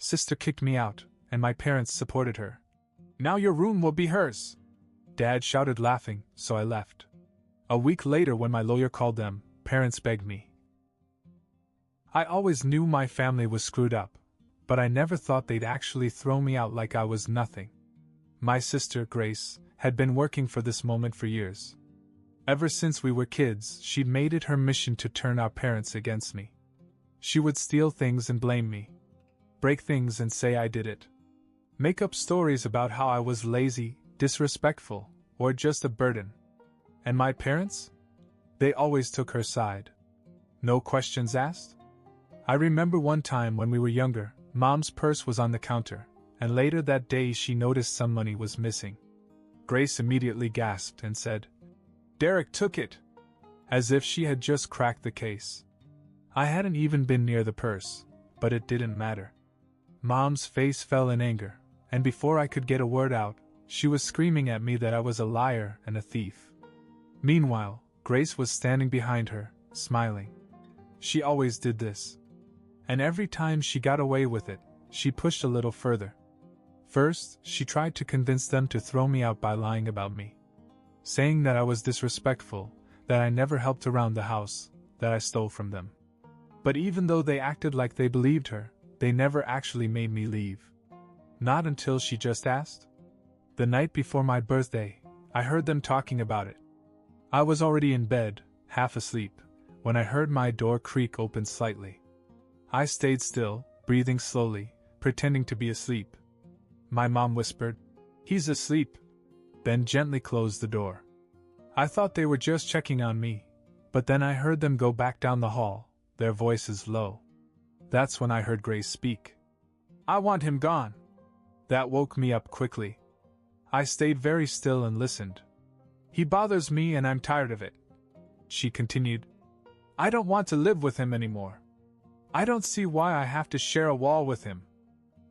Sister kicked me out, and my parents supported her. Now your room will be hers. Dad shouted laughing, so I left. A week later when my lawyer called them, parents begged me. I always knew my family was screwed up, but I never thought they'd actually throw me out like I was nothing. My sister, Grace, had been working for this moment for years. Ever since we were kids, she'd made it her mission to turn our parents against me. She would steal things and blame me. Break things and say I did it. Make up stories about how I was lazy, disrespectful, or just a burden. And my parents? They always took her side. No questions asked? I remember one time when we were younger, Mom's purse was on the counter, and later that day she noticed some money was missing. Grace immediately gasped and said, "Derek took it!" As if she had just cracked the case. I hadn't even been near the purse, but it didn't matter. Mom's face fell in anger, and before I could get a word out, she was screaming at me that I was a liar and a thief. Meanwhile, Grace was standing behind her, smiling. She always did this. And every time she got away with it, she pushed a little further. First, she tried to convince them to throw me out by lying about me. Saying that I was disrespectful, that I never helped around the house, that I stole from them. But even though they acted like they believed her, they never actually made me leave. Not until she just asked. The night before my birthday, I heard them talking about it. I was already in bed, half asleep, when I heard my door creak open slightly. I stayed still, breathing slowly, pretending to be asleep. My mom whispered, "He's asleep," then gently closed the door. I thought they were just checking on me, but then I heard them go back down the hall, their voices low. That's when I heard Grace speak. "I want him gone." That woke me up quickly. I stayed very still and listened. "He bothers me and I'm tired of it," she continued. "I don't want to live with him anymore. I don't see why I have to share a wall with him.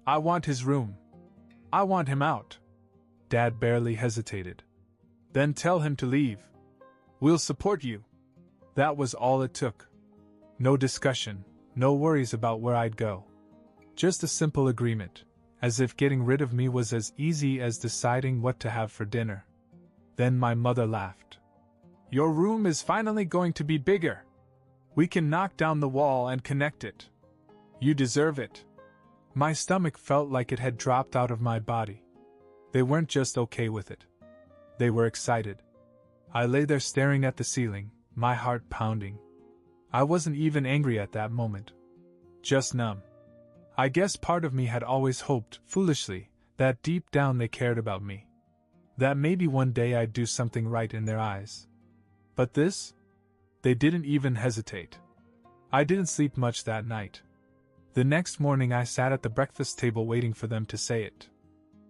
I want his room. I want him out." Dad barely hesitated. "Then tell him to leave. We'll support you." That was all it took. No discussion, no worries about where I'd go. Just a simple agreement, as if getting rid of me was as easy as deciding what to have for dinner. Then my mother laughed. "Your room is finally going to be bigger. We can knock down the wall and connect it. You deserve it." My stomach felt like it had dropped out of my body. They weren't just okay with it. They were excited. I lay there staring at the ceiling, my heart pounding. I wasn't even angry at that moment. Just numb. I guess part of me had always hoped, foolishly, that deep down they cared about me. That maybe one day I'd do something right in their eyes. But this? They didn't even hesitate. I didn't sleep much that night. The next morning I sat at the breakfast table waiting for them to say it.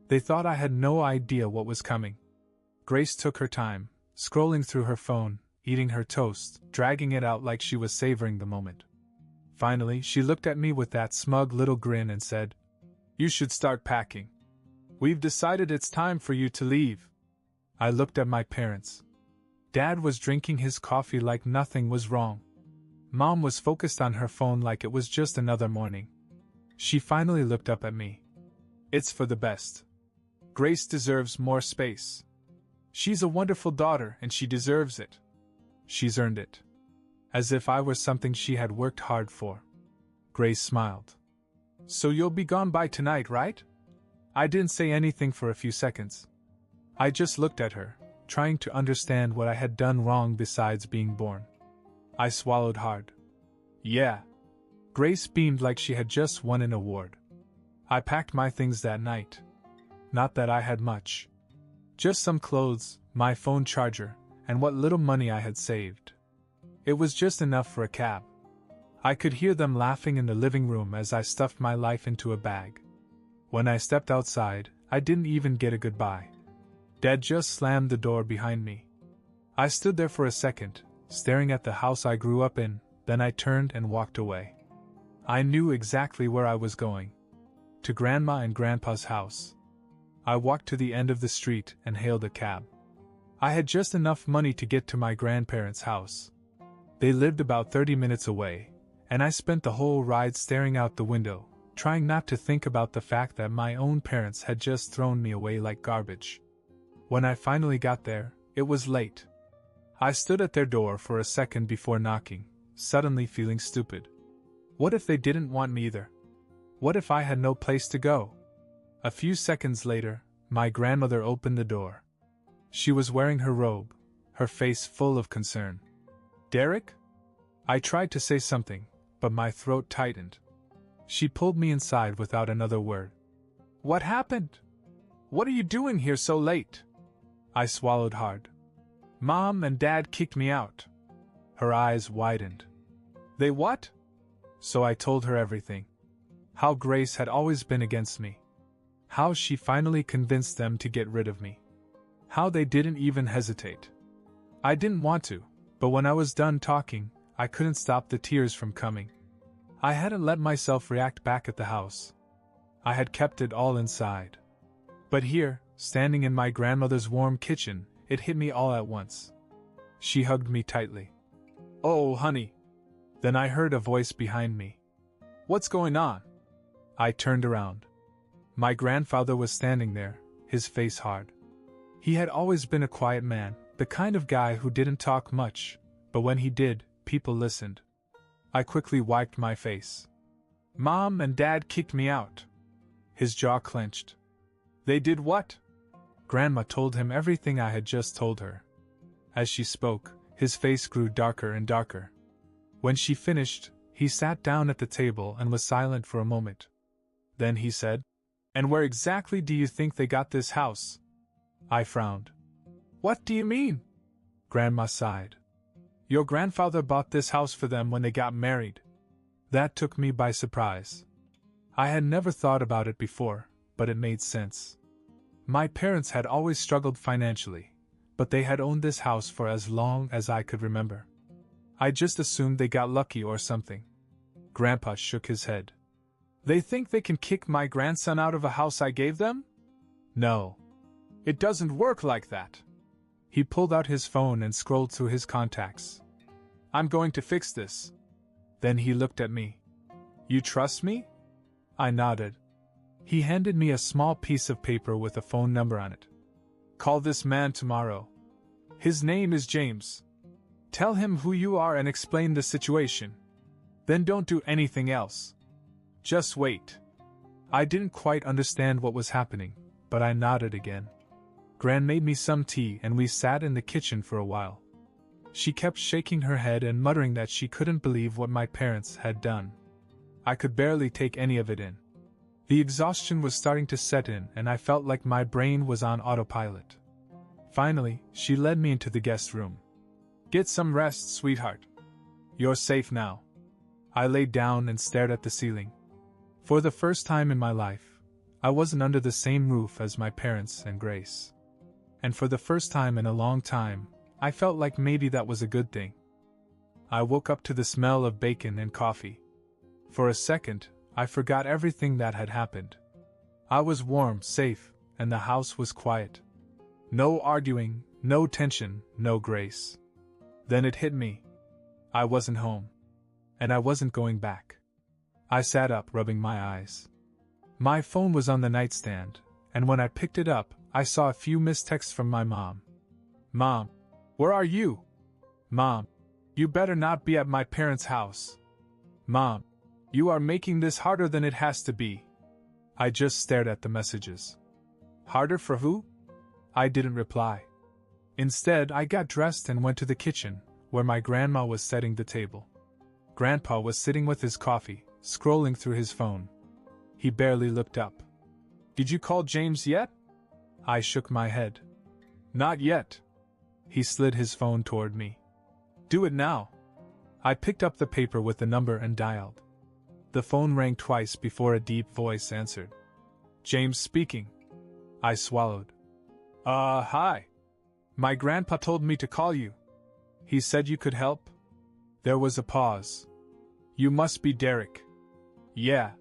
They thought I had no idea what was coming. Grace took her time, scrolling through her phone, eating her toast, dragging it out like she was savoring the moment. Finally, she looked at me with that smug little grin and said, "You should start packing. We've decided it's time for you to leave." I looked at my parents. Dad was drinking his coffee like nothing was wrong. Mom was focused on her phone like it was just another morning. She finally looked up at me. "It's for the best. Grace deserves more space. She's a wonderful daughter and she deserves it. She's earned it." As if I were something she had worked hard for. Grace smiled. "So you'll be gone by tonight, right?" I didn't say anything for a few seconds. I just looked at her, trying to understand what I had done wrong besides being born. I swallowed hard. "Yeah." Grace beamed like she had just won an award. I packed my things that night. Not that I had much. Just some clothes, my phone charger, and what little money I had saved. It was just enough for a cab. I could hear them laughing in the living room as I stuffed my life into a bag. When I stepped outside, I didn't even get a goodbye. Dad just slammed the door behind me. I stood there for a second, staring at the house I grew up in, then I turned and walked away. I knew exactly where I was going. To Grandma and Grandpa's house. I walked to the end of the street and hailed a cab. I had just enough money to get to my grandparents' house. They lived about 30 minutes away, and I spent the whole ride staring out the window, trying not to think about the fact that my own parents had just thrown me away like garbage. When I finally got there, it was late. I stood at their door for a second before knocking, suddenly feeling stupid. What if they didn't want me either? What if I had no place to go? A few seconds later, my grandmother opened the door. She was wearing her robe, her face full of concern. "Derek?" I tried to say something, but my throat tightened. She pulled me inside without another word. "What happened? What are you doing here so late?" I swallowed hard. "Mom and Dad kicked me out." Her eyes widened. "They what?" So I told her everything. How Grace had always been against me. How she finally convinced them to get rid of me. How they didn't even hesitate. I didn't want to, but when I was done talking, I couldn't stop the tears from coming. I hadn't let myself react back at the house. I had kept it all inside. But here, standing in my grandmother's warm kitchen, it hit me all at once. She hugged me tightly. "Oh, honey." Then I heard a voice behind me. "What's going on?" I turned around. My grandfather was standing there, his face hard. He had always been a quiet man, the kind of guy who didn't talk much, but when he did, people listened. I quickly wiped my face. "Mom and Dad kicked me out." His jaw clenched. "They did what?" Grandma told him everything I had just told her. As she spoke, his face grew darker and darker. When she finished, he sat down at the table and was silent for a moment. Then he said, "And where exactly do you think they got this house?" I frowned. "What do you mean?" Grandma sighed. "Your grandfather bought this house for them when they got married." That took me by surprise. I had never thought about it before, but it made sense. My parents had always struggled financially, but they had owned this house for as long as I could remember. I just assumed they got lucky or something. Grandpa shook his head. "They think they can kick my grandson out of a house I gave them? No. It doesn't work like that." He pulled out his phone and scrolled through his contacts. "I'm going to fix this." Then he looked at me. "You trust me?" I nodded. He handed me a small piece of paper with a phone number on it. "Call this man tomorrow. His name is James. Tell him who you are and explain the situation. Then don't do anything else. Just wait." I didn't quite understand what was happening, but I nodded again. Gran made me some tea and we sat in the kitchen for a while. She kept shaking her head and muttering that she couldn't believe what my parents had done. I could barely take any of it in. The exhaustion was starting to set in and I felt like my brain was on autopilot. Finally, she led me into the guest room. "Get some rest, sweetheart. You're safe now." I laid down and stared at the ceiling. For the first time in my life, I wasn't under the same roof as my parents and Grace. And for the first time in a long time, I felt like maybe that was a good thing. I woke up to the smell of bacon and coffee. For a second, I forgot everything that had happened. I was warm, safe, and the house was quiet. No arguing, no tension, no Grace. Then it hit me. I wasn't home. And I wasn't going back. I sat up, rubbing my eyes. My phone was on the nightstand, and when I picked it up, I saw a few missed texts from my mom. "Mom, where are you? Mom, you better not be at my parents' house. Mom, you are making this harder than it has to be." I just stared at the messages. Harder for who? I didn't reply. Instead, I got dressed and went to the kitchen, where my grandma was setting the table. Grandpa was sitting with his coffee, scrolling through his phone. He barely looked up. "Did you call James yet?" I shook my head. "Not yet." He slid his phone toward me. "Do it now." I picked up the paper with the number and dialed. The phone rang twice before a deep voice answered. "James speaking." I swallowed. Hi. My grandpa told me to call you. He said you could help?" There was a pause. "You must be Derek." "Yeah."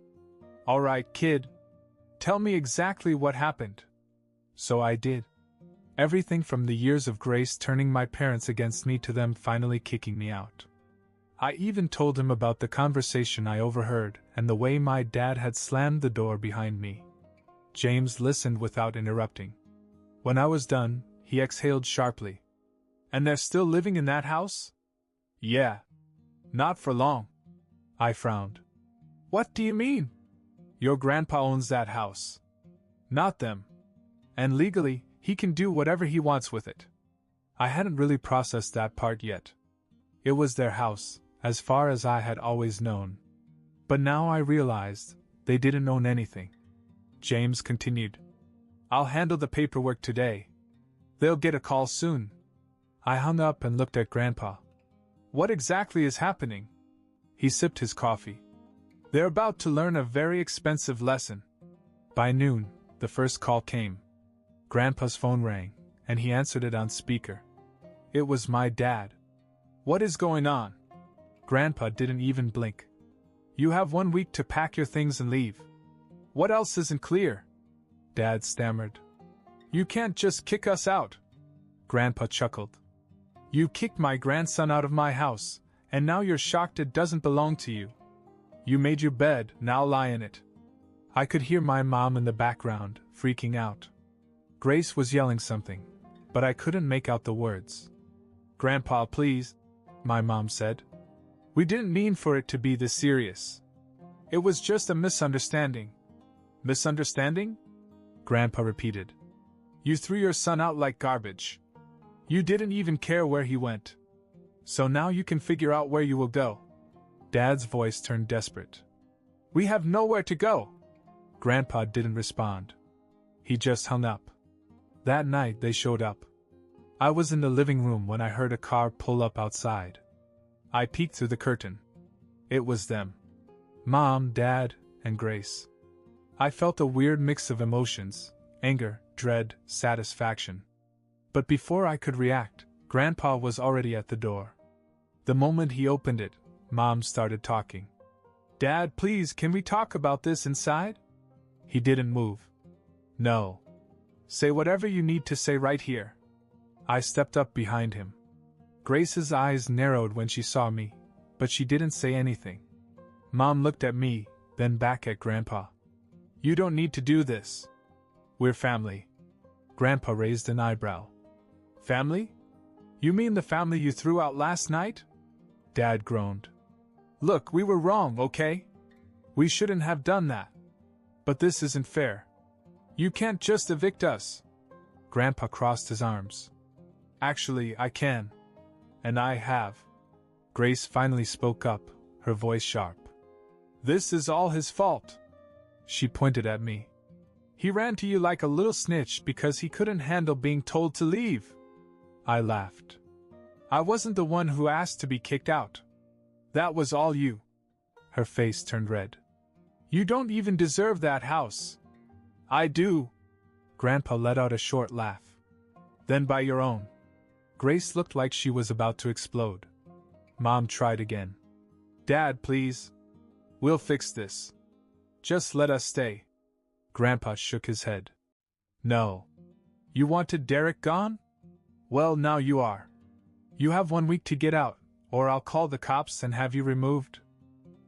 "All right, kid. Tell me exactly what happened." So I did. Everything from the years of Grace turning my parents against me to them finally kicking me out. I even told him about the conversation I overheard and the way my dad had slammed the door behind me. James listened without interrupting. When I was done, he exhaled sharply. And they're still living in that house? Yeah. Not for long. I frowned. What do you mean? Your grandpa owns that house. Not them. And legally, he can do whatever he wants with it. I hadn't really processed that part yet. It was their house, as far as I had always known. But now I realized they didn't own anything. James continued. I'll handle the paperwork today. They'll get a call soon. I hung up and looked at Grandpa. What exactly is happening? He sipped his coffee. They're about to learn a very expensive lesson. By noon, the first call came. Grandpa's phone rang, and he answered it on speaker. It was my dad. What is going on? Grandpa didn't even blink. You have 1 week to pack your things and leave. What else isn't clear? Dad stammered. You can't just kick us out. Grandpa chuckled. You kicked my grandson out of my house, and now you're shocked it doesn't belong to you. You made your bed, now lie in it. I could hear my mom in the background, freaking out. Grace was yelling something, but I couldn't make out the words. Grandpa, please, my mom said. We didn't mean for it to be this serious. It was just a misunderstanding. Misunderstanding? Grandpa repeated. You threw your son out like garbage. You didn't even care where he went. So now you can figure out where you will go. Dad's voice turned desperate. We have nowhere to go. Grandpa didn't respond. He just hung up. That night they showed up. I was in the living room when I heard a car pull up outside. I peeked through the curtain. It was them. Mom, Dad, and Grace. I felt a weird mix of emotions, anger, dread, satisfaction. But before I could react, Grandpa was already at the door. The moment he opened it, Mom started talking. Dad, please, can we talk about this inside? He didn't move. No. Say whatever you need to say right here. I stepped up behind him. Grace's eyes narrowed when she saw me, but she didn't say anything. Mom looked at me, then back at Grandpa. You don't need to do this. We're family. Grandpa raised an eyebrow. Family? You mean the family you threw out last night? Dad groaned. Look, we were wrong, okay? We shouldn't have done that. But this isn't fair. You can't just evict us. Grandpa crossed his arms. Actually, I can. And I have. Grace finally spoke up, her voice sharp. This is all his fault. She pointed at me. He ran to you like a little snitch because he couldn't handle being told to leave. I laughed. I wasn't the one who asked to be kicked out. That was all you. Her face turned red. You don't even deserve that house. I do. Grandpa let out a short laugh. Then by your own. Grace looked like she was about to explode. Mom tried again. Dad, please. We'll fix this. Just let us stay. Grandpa shook his head. No. You wanted Derek gone? Well, now you are. You have 1 week to get out, or I'll call the cops and have you removed.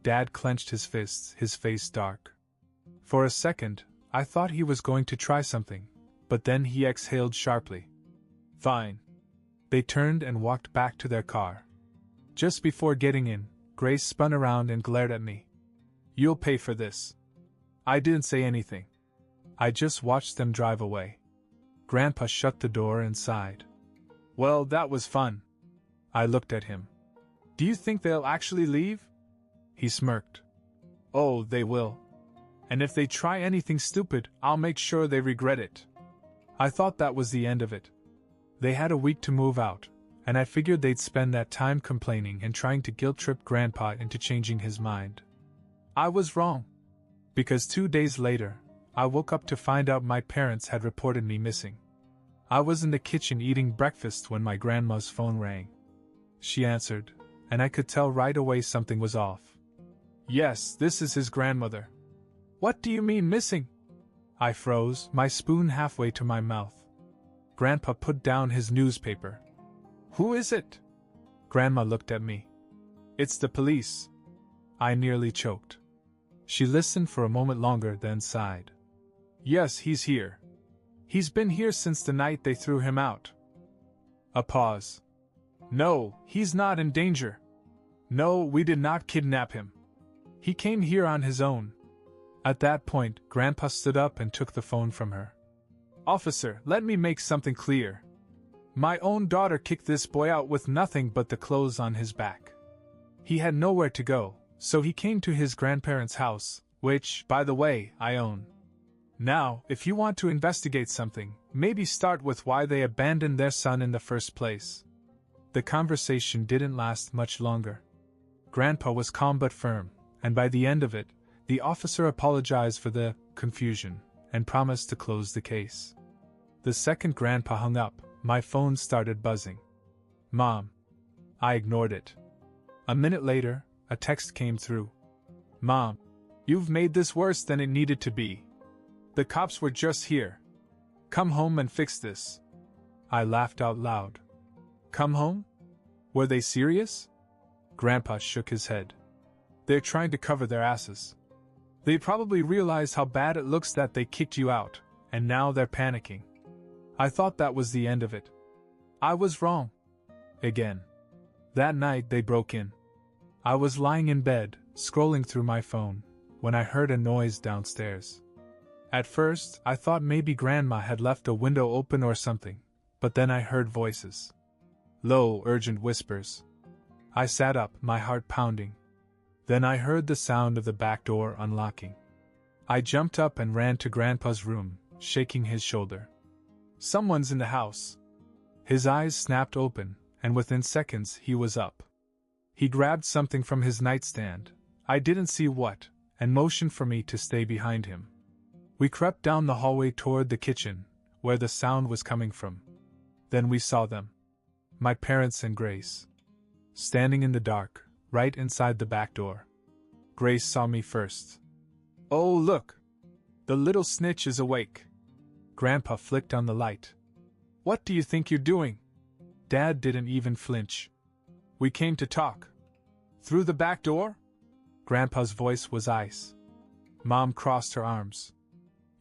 Dad clenched his fists, his face dark. For a second, I thought he was going to try something, but then he exhaled sharply. Fine. They turned and walked back to their car. Just before getting in, Grace spun around and glared at me. You'll pay for this. I didn't say anything. I just watched them drive away. Grandpa shut the door and sighed. Well, that was fun. I looked at him. Do you think they'll actually leave? He smirked. Oh, they will. And if they try anything stupid, I'll make sure they regret it. I thought that was the end of it. They had a week to move out, and I figured they'd spend that time complaining and trying to guilt-trip Grandpa into changing his mind. I was wrong. Because 2 days later, I woke up to find out my parents had reported me missing. I was in the kitchen eating breakfast when my grandma's phone rang. She answered, and I could tell right away something was off. Yes, this is his grandmother. What do you mean missing? I froze, my spoon halfway to my mouth. Grandpa put down his newspaper. Who is it? Grandma looked at me. It's the police. I nearly choked. She listened for a moment longer, then sighed. Yes, he's here. He's been here since the night they threw him out. A pause. No, he's not in danger. No, we did not kidnap him. He came here on his own. At that point, Grandpa stood up and took the phone from her. Officer, let me make something clear. My own daughter kicked this boy out with nothing but the clothes on his back. He had nowhere to go, so he came to his grandparents' house, which, by the way, I own. Now, if you want to investigate something, maybe start with why they abandoned their son in the first place. The conversation didn't last much longer. Grandpa was calm but firm, and by the end of it, the officer apologized for the confusion and promised to close the case. The second Grandpa hung up, my phone started buzzing. Mom. I ignored it. A minute later, a text came through. Mom, you've made this worse than it needed to be. The cops were just here. Come home and fix this. I laughed out loud. Come home? Were they serious? Grandpa shook his head. They're trying to cover their asses. They probably realize how bad it looks that they kicked you out, and now they're panicking. I thought that was the end of it. I was wrong. Again. That night they broke in. I was lying in bed, scrolling through my phone, when I heard a noise downstairs. At first, I thought maybe Grandma had left a window open or something, but then I heard voices. Low, urgent whispers. I sat up, my heart pounding. Then I heard the sound of the back door unlocking. I jumped up and ran to Grandpa's room, shaking his shoulder. Someone's in the house. His eyes snapped open, and within seconds he was up. He grabbed something from his nightstand, I didn't see what, and motioned for me to stay behind him. We crept down the hallway toward the kitchen, where the sound was coming from. Then we saw them. My parents and Grace. Standing in the dark, right inside the back door. Grace saw me first. Oh, look! The little snitch is awake. Grandpa flicked on the light. What do you think you're doing? Dad didn't even flinch. We came to talk. Through the back door? Grandpa's voice was ice. Mom crossed her arms.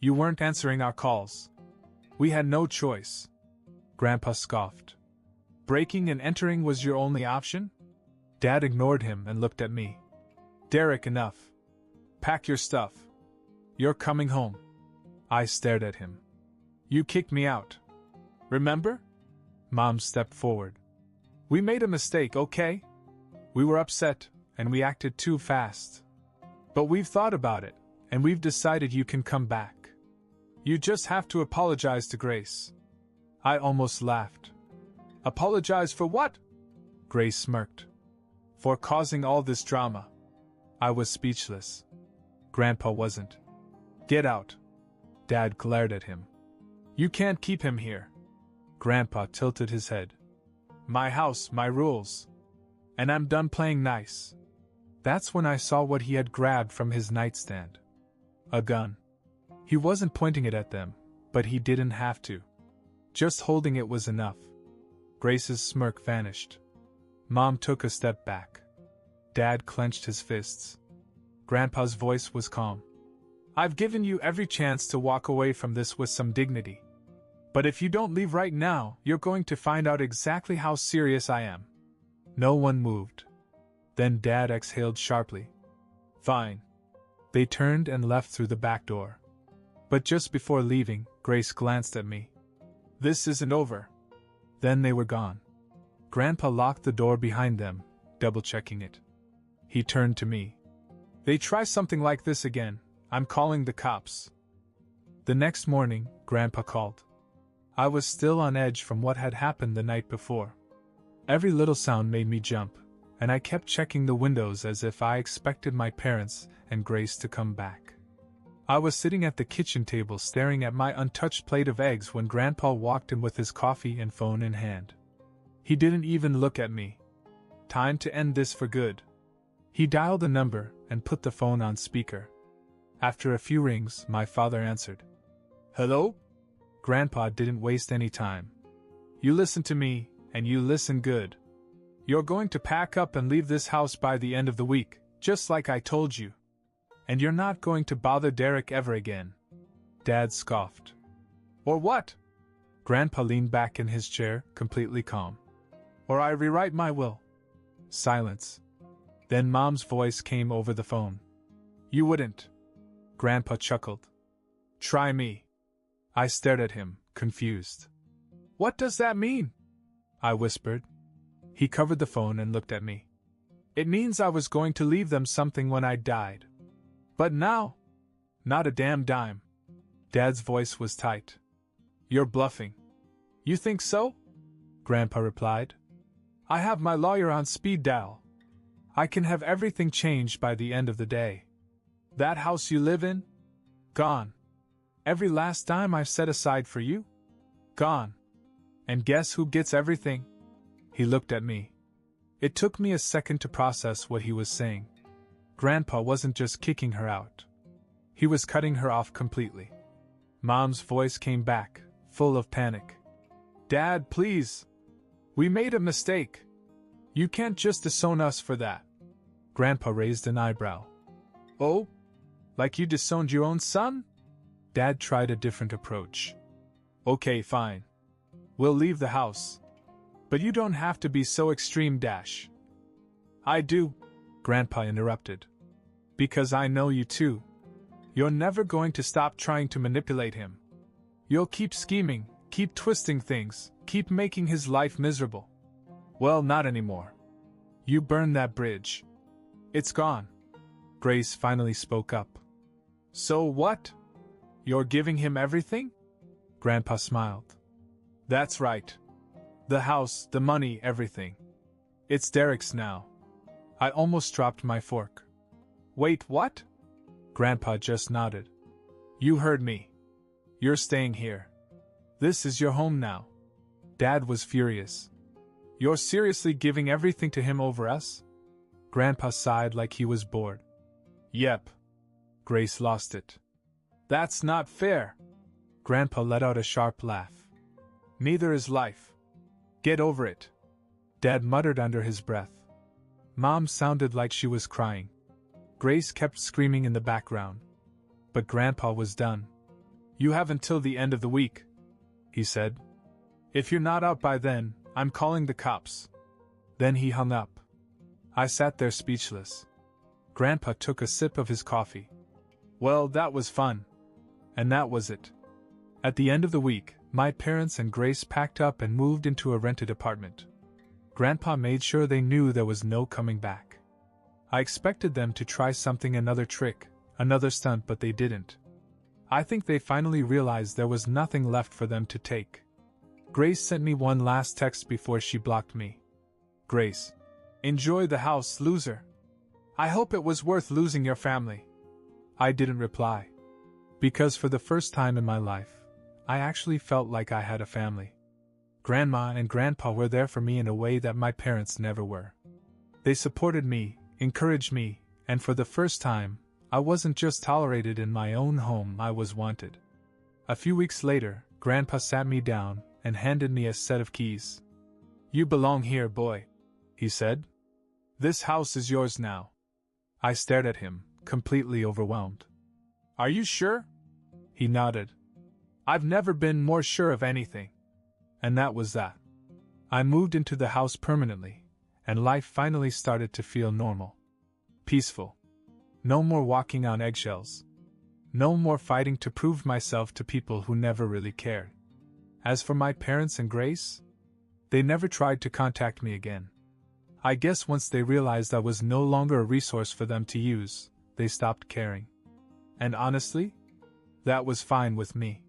You weren't answering our calls. We had no choice. Grandpa scoffed. Breaking and entering was your only option? Dad ignored him and looked at me. Derek, enough. Pack your stuff. You're coming home. I stared at him. You kicked me out. Remember? Mom stepped forward. We made a mistake, okay? We were upset, and we acted too fast. But we've thought about it, and we've decided you can come back. You just have to apologize to Grace. I almost laughed. Apologize for what? Grace smirked. For causing all this drama. I was speechless. Grandpa wasn't. Get out. Dad glared at him. You can't keep him here. Grandpa tilted his head. My house, my rules. And I'm done playing nice. That's when I saw what he had grabbed from his nightstand. A gun. He wasn't pointing it at them, but he didn't have to. Just holding it was enough. Grace's smirk vanished. Mom took a step back. Dad clenched his fists. Grandpa's voice was calm. I've given you every chance to walk away from this with some dignity. But if you don't leave right now, you're going to find out exactly how serious I am. No one moved. Then Dad exhaled sharply. Fine. They turned and left through the back door. But just before leaving, Grace glanced at me. This isn't over. Then they were gone. Grandpa locked the door behind them, double-checking it. He turned to me. They try something like this again, I'm calling the cops. The next morning, Grandpa called. I was still on edge from what had happened the night before. Every little sound made me jump, and I kept checking the windows as if I expected my parents and Grace to come back. I was sitting at the kitchen table staring at my untouched plate of eggs when Grandpa walked in with his coffee and phone in hand. He didn't even look at me. Time to end this for good. He dialed a number and put the phone on speaker. After a few rings, my father answered. Hello? Grandpa didn't waste any time. You listen to me, and you listen good. You're going to pack up and leave this house by the end of the week, just like I told you. And you're not going to bother Derek ever again? Dad scoffed. Or what? Grandpa leaned back in his chair, completely calm. Or I rewrite my will. Silence. Then Mom's voice came over the phone. You wouldn't. Grandpa chuckled. Try me. I stared at him, confused. What does that mean? I whispered. He covered the phone and looked at me. It means I was going to leave them something when I died. But now? Not a damn dime. Dad's voice was tight. You're bluffing. You think so? Grandpa replied. I have my lawyer on speed dial. I can have everything changed by the end of the day. That house you live in? Gone. Every last dime I've set aside for you? Gone. And guess who gets everything? He looked at me. It took me a second to process what he was saying. Grandpa wasn't just kicking her out. He was cutting her off completely. Mom's voice came back, full of panic. Dad, please. We made a mistake. You can't just disown us for that. Grandpa raised an eyebrow. Oh? Like you disowned your own son? Dad tried a different approach. Okay, fine. We'll leave the house. But you don't have to be so extreme, Dash. I do, Grandpa interrupted. Because I know you too. You're never going to stop trying to manipulate him. You'll keep scheming, keep twisting things, keep making his life miserable. Well, not anymore. You burned that bridge. It's gone. Grace finally spoke up. So what? You're giving him everything? Grandpa smiled. That's right. The house, the money, everything. It's Derek's now. I almost dropped my fork. Wait, what? Grandpa just nodded. You heard me. You're staying here. This is your home now. Dad was furious. You're seriously giving everything to him over us? Grandpa sighed like he was bored. Yep. Grace lost it. That's not fair. Grandpa let out a sharp laugh. Neither is life. Get over it. Dad muttered under his breath. Mom sounded like she was crying. Grace kept screaming in the background. But Grandpa was done. You have until the end of the week, he said. If you're not out by then, I'm calling the cops. Then he hung up. I sat there speechless. Grandpa took a sip of his coffee. Well, that was fun. And that was it. At the end of the week, my parents and Grace packed up and moved into a rented apartment. Grandpa made sure they knew there was no coming back. I expected them to try another trick, another stunt, but they didn't. I think they finally realized there was nothing left for them to take. Grace sent me one last text before she blocked me. Grace. Enjoy the house, loser. I hope it was worth losing your family. I didn't reply. Because for the first time in my life, I actually felt like I had a family. Grandma and Grandpa were there for me in a way that my parents never were. They supported me, encouraged me, and for the first time, I wasn't just tolerated in my own home, I was wanted. A few weeks later, Grandpa sat me down and handed me a set of keys. You belong here, boy, he said. This house is yours now. I stared at him, completely overwhelmed. Are you sure? He nodded. I've never been more sure of anything. And that was that. I moved into the house permanently, and life finally started to feel normal. Peaceful. No more walking on eggshells. No more fighting to prove myself to people who never really cared. As for my parents and Grace, they never tried to contact me again. I guess once they realized I was no longer a resource for them to use, they stopped caring. And honestly, that was fine with me.